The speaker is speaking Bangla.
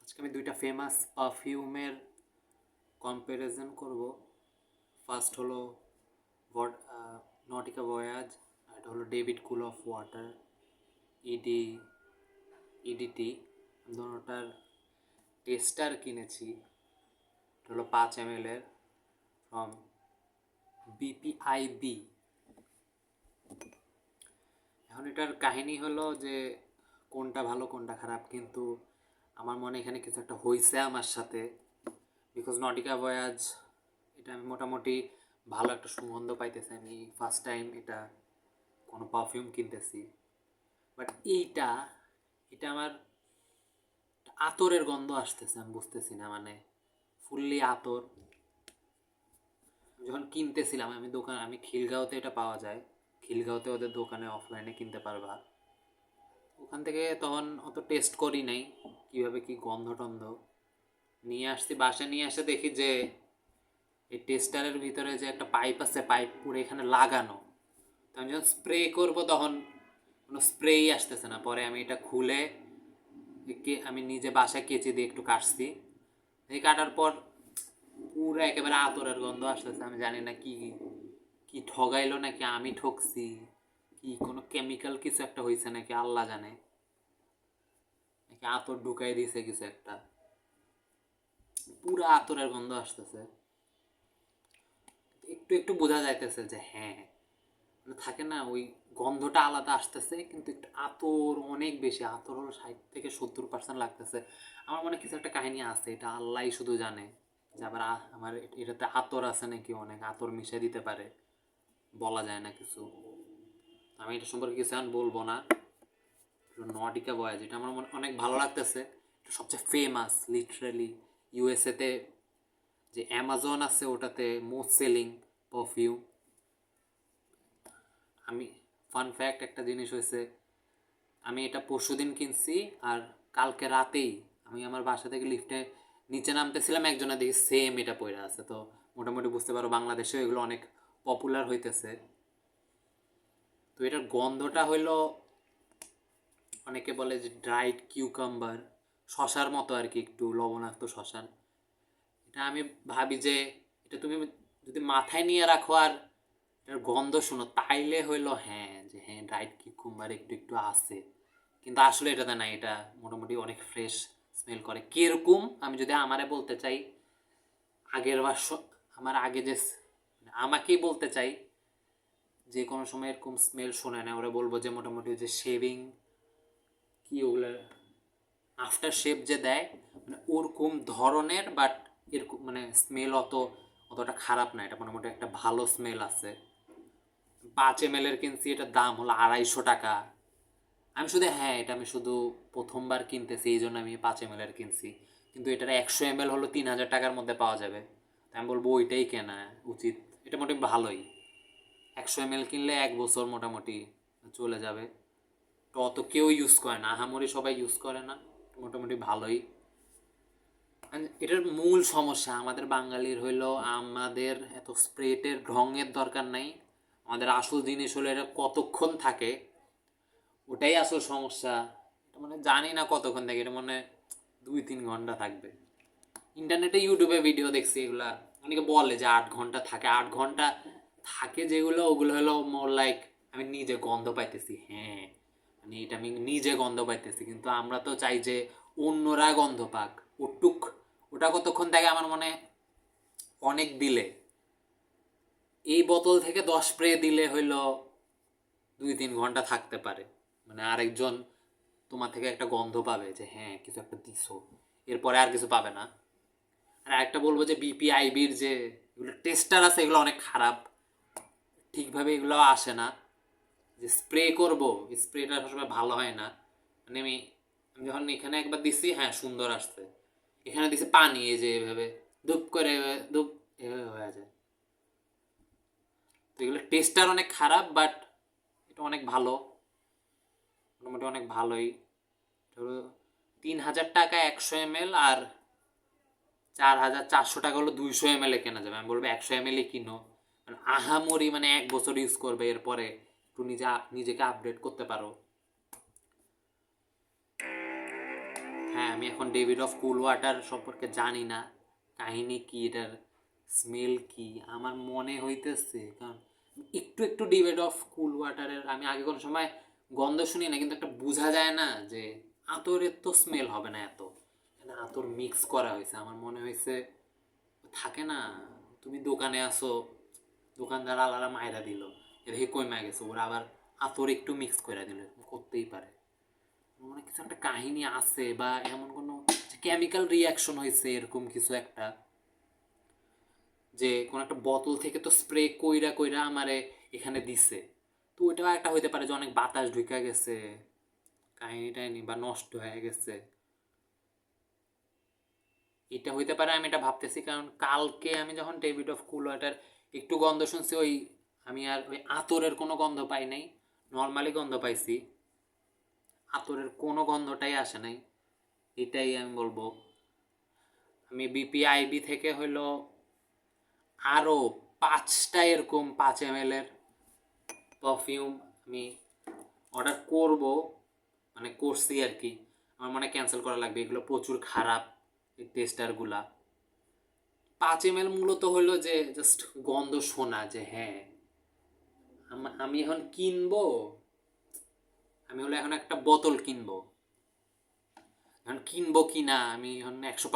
আজকে আমি দুইটা ফেমাস পারফিউমের কম্প্যারিজন করব। ফার্স্ট হলো নটিকা ভয়াজ, আর এটা হলো David cool of water ED EDT. দুটোটার টেস্টার কিনেছি, এটা হলো 5 ml এর ফ্রম বিপিআইবি। এখন এটার কাহিনী হলো যে কোনটা ভালো কোনটা খারাপ, কিন্তু আমার মনে এখানে কিছু একটা হয়েছে আমার সাথে। বিকজ নটিকা ভয়াজ এটা আমি মোটামুটি ভালো একটা সুগন্ধ পাইতেছি, আমি ফার্স্ট টাইম এটা কোনো পারফিউম কিনতেছি। বাট এইটা এটা আমার আতরের গন্ধ আসতেছে, আমি বুঝতেছি না, মানে ফুললি আতর। যখন কিনতেছিলাম আমি খিলগাঁওতে এটা পাওয়া যায়, খিলগাঁওতে ওদের দোকানে অফলাইনে কিনতে পারবা। ওখান থেকে তখন অত টেস্ট করি নাই কীভাবে কী গন্ধ টন্ধ। নিয়ে আসছি, বাসায় নিয়ে আসে দেখি যে এই টেস্টারের ভিতরে যে একটা পাইপ আছে, পাইপ পুরো এখানে লাগানো। তো আমি যখন স্প্রে করবো তখন কোনো স্প্রেই আসতেছে না। পরে আমি এটা খুলে আমি নিজে বাসায় কেচি দিয়ে একটু কাটছি। এই কাটার পর পুরো একেবারে আতরের গন্ধ আসতেছে। আমি জানি না কি কি ঠগাইলো, নাকি আমি ঠকছি, কি কোনো কেমিক্যাল কিছু একটা হয়েছে নাকি আল্লাহ জানে, নাকি আতর ঢুকাই দিয়েছে কিছু একটা। পুরো আতরের গন্ধ আসতেছে। একটু একটু বোঝা যাইতেছে যে হ্যাঁ, থাকে না ওই গন্ধটা আলাদা আসতেছে, কিন্তু একটু আতর অনেক বেশি, আতর হলো 60 থেকে 70% লাগতেছে। আমার মনে কিছু একটা কাহিনী আছে, এটা আল্লাহই শুধু জানে। যে আবার আমার এটাতে আতর আছে নাকি, অনেক আতর মিশে দিতে পারে, বলা যায় না কিছু। আমি এটা সম্পর্কে কিছু এখন বলবো না। নটিকা ভয়েজ এটা আমার অনেক ভালো লাগতেছে। এটা সবচেয়ে ফেমাস লিটারেলি ইউএসএতে, যে অ্যামাজন আছে ওটাতে মোস্ট সেলিং পারফিউম। আমি ফান ফ্যাক্ট একটা জিনিস হয়েছে, আমি এটা পরশুদিন কিনছি, আর কালকে রাতেই আমি আমার বাসা থেকে লিফটে নিচে নামতেছিলাম, একজনের দেখি সেম এটা পরে আছে। তো মোটামুটি বুঝতে পারো বাংলাদেশেও এগুলো অনেক পপুলার হইতেছে। তো এটার গন্ধটা হইলো, অনেকে বলে যে ড্রাইড কিউকাম্বার, শশার মতো আর কি, একটু লবণাক্ত শশার। এটা আমি ভাবি যে এটা তুমি যদি মাথায় নিয়ে রাখো আর এটার গন্ধ শুনো, তাইলে হইলো হ্যাঁ যে হ্যাঁ ড্রাইড কিউকাম্বার একটু একটু আছে, কিন্তু আসলে এটাতে না। এটা মোটামুটি অনেক ফ্রেশ স্মেল করে। কীরকম আমি যদি আমারে বলতে চাই, আগের ভার্স আমার আগে যে আমাকেই বলতে চাই, যে কোনো সময় এরকম স্মেল শোনে না, ওরা বলবো যে মোটামুটি যে শেভিং কি ওগুলো আফটার শেভ যে দেয়, মানে ওরকম ধরনের, বাট এরকম মানে স্মেল অতটা খারাপ না। এটা মোটামুটি একটা ভালো স্মেল আছে। 5 ml কিনছি, এটার দাম হলো 250 টাকা। এটা আমি শুধু প্রথমবার কিনতেছি, এই জন্য আমি 5 ml কিনছি। কিন্তু এটার 100 ml হলো 3000 টাকার মধ্যে পাওয়া যাবে। তাই আমি বলবো ওইটাই কেনা উচিত। এটা মোটামুটি ভালোই, 100 ml কিনলে 1 বছর মোটামুটি চলে যাবে। তো অত কেউ ইউজ করে না, আহামরি সবাই ইউজ করে না, মোটামুটি ভালোই। এটার মূল সমস্যা আমাদের বাঙালির হইলো, আমাদের এত স্প্রেটের ঢঙের দরকার নাই। আমাদের আসল জিনিস হলো এটা কতক্ষণ থাকে, ওটাই আসল সমস্যা। এটা মানে জানি না কতক্ষণ থাকে, এটা মানে 2-3 ঘন্টা থাকবে। ইন্টারনেটে ইউটিউবে ভিডিও দেখছি, এগুলা অনেকে বলে যে 8 ঘন্টা থাকে। 8 ঘন্টা থাকে যেগুলো, ওগুলো হলো মোর লাইক আমি নিজে গন্ধ পাইতেছি। হ্যাঁ, মানে এটা আমি নিজে গন্ধ পাইতেছি, কিন্তু আমরা তো চাই যে অন্যরা গন্ধ পাক। ওটুক ওটা কতক্ষণ থাকে আমার মনে অনেক দিলে, এই বোতল থেকে 10 স্প্রে দিলে হইলো 2-3 ঘন্টা থাকতে পারে। মানে আরেকজন তোমার থেকে একটা গন্ধ পাবে যে হ্যাঁ কিছু একটা দিছো, এরপরে আর কিছু পাবে না। আর একটা বলবো যে বিপিআইবির যে এগুলো টেস্টার আছে, এগুলো অনেক খারাপ, ঠিকভাবে এগুলো আসে না। যে স্প্রে করবো, স্প্রেটা সবসময় ভালো হয় না। মানে আমি যখন এখানে একবার দিছি, হ্যাঁ সুন্দর আসছে। এখানে দিছি পানি, এই যে এভাবে ধূপ করে ধূপ এভাবে হয়ে যায়। তো এগুলো টেস্টার অনেক খারাপ, বাট এটা অনেক ভালো, মোটামুটি অনেক ভালোই। 3000 টাকা 100 ml, আর 4400 টাকা হলো 200 ml কেনা যাবে। আমি বলবো 100 ml কিনো, মানে আহামরি মানে 1 বছর ইউজ করবে, এরপরে একটু নিজেকে আপডেট করতে পারো। হ্যাঁ, আমি এখন ডেভিড অফ কুল ওয়াটার সম্পর্কে জানি না, কাহিনী কি, এটার স্মেল কি, আমার মনে হইতেছে কারণ একটু একটু ডেভিড অফ কুল ওয়াটারের আমি আগে কোনো সময় গন্ধ শুনি না, কিন্তু একটা বোঝা যায় না যে আতরের তো স্মেল হবে না এত, এখানে আতর মিক্স করা হয়েছে। আমার মনে হয়েছে থাকে না, তুমি দোকানে আসো, দোকানদার আলাদা মায়রা দিল, এদিকে কই মায় গেছে, ওরা আবার আতর একটু মিক্স করে দিল, করতেই পারে। মনে কিছু একটা কাহিনী আছে, বা এমন কোনো কেমিক্যাল রিয়াকশন হয়েছে এরকম কিছু একটা, যে কোনো একটা বোতল থেকে তো স্প্রে কইরা কইরা আমারে এখানে দিছে। তো ওইটাও একটা হইতে পারে যে অনেক বাতাস ঢুকে গেছে, কাহিনী টাহিনি বা নষ্ট হয়ে গেছে, এটা হইতে পারে। আমি এটা ভাবতেছি কারণ কালকে আমি যখন ডেভিড অফ কুল ওয়াটার একটু গন্ধ শুনছি, ওই আমি আর ওই আতরের কোনো গন্ধ পাই নাই, নর্মালি গন্ধ পাইছি, আতরের কোনো গন্ধটাই আসে নাই। এটাই আমি বলবো। আমি বিপিআইবি থেকে হইলো আরও 5টা এরকম 5 ml এর পারফিউম আমি অর্ডার করব, মানে করছি আর কি। আমার মনে ক্যান্সেল করা লাগবে, এগুলো প্রচুর খারাপ এই টেস্টারগুলা। 5 ml মূলত হলো যে জাস্ট গন্ধ শোনা, যে হ্যাঁ আমি এখন কিনবো, আমি হলো এখন একটা বোতল কিনবো, এখন কিনবো কিনা আমি এখন 100